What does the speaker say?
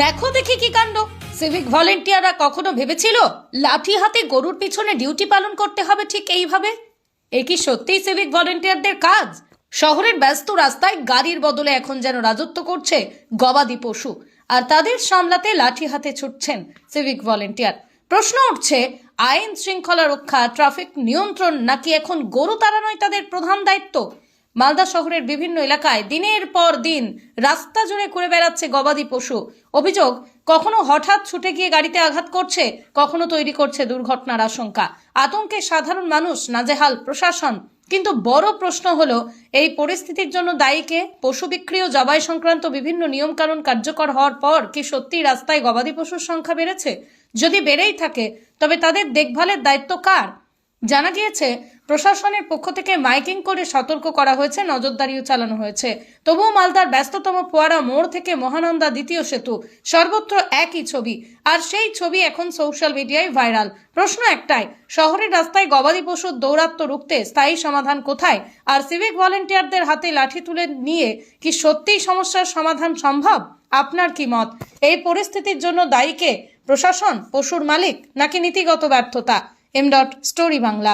দেখো দেখি কি কাণ্ড। সিভিক ভলেন্টিয়াররা কখনো ভেবেছিল লাঠি হাতে গরুর পিছনে ডিউটি পালন করতে হবে ঠিক এইভাবে? এ কি সত্যিই সিভিক ভলেন্টিয়ারদের কাজ? শহরের ব্যস্ত রাস্তায় গাড়ির বদলে এখন যেন রাজত্ব করছে গবাদি পশু, আর তাদের সামলাতে লাঠি হাতে ছুটছেন সিভিক ভলেন্টিয়ার। প্রশ্ন উঠছে, আইন শৃঙ্খলা রক্ষা, ট্রাফিক নিয়ন্ত্রণ নাকি এখন গরু তাড়ানোই তাদের প্রধান দায়িত্ব? মালদা শহরের বিভিন্ন এলাকায় দিনের পর দিন রাস্তা জুড়ে ঘুরে বেড়াচ্ছে গবাদি পশু। অভিযোগ, কখনো হঠাৎ ছুটে গিয়ে গাড়িতে আঘাত করছে, কখনো তৈরি করছে দুর্ঘটনার আশঙ্কা। আতঙ্কে সাধারণ মানুষ, নাজেহাল প্রশাসন। কিন্তু বড় প্রশ্ন হলো, এই পরিস্থিতির জন্য দায়ী কে? পশু বিক্রি ও জবাই সংক্রান্ত বিভিন্ন নিয়মকানুন কার্যকর হওয়ার পর কি সত্যি রাস্তায় গবাদি পশুর সংখ্যা বেড়েছে? যদি বেড়েই থাকে, তবে তাদের দেখভালের দায়িত্ব কার? জানা গিয়েছে, প্রশাসনের পক্ষ থেকে মাইকিং করে সতর্ক করা হয়েছে, নজরদারিও চালানো হয়েছে। তবুও মালদার ব্যস্ততম ফোয়ারা মোড় থেকে মহানন্দা দ্বিতীয় সেতু সর্বত্র একই ছবি, আর সেই ছবি এখন সোশ্যাল মিডিয়ায় ভাইরাল। প্রশ্ন একটাই, শহরের রাস্তায় গবাদি পশুর দৌরাত্ম্য রুখতে স্থায়ী সমাধান কোথায়? আর সিভিক ভলেন্টিয়ারদের হাতে লাঠি তুলে নিয়ে কি সত্যিই সমস্যার সমাধান সম্ভব? আপনার কি মত? এই পরিস্থিতির জন্য দায়ী কে? প্রশাসন, পশুর মালিক, নাকি নীতিগত ব্যর্থতা? স্টোরি বাংলা।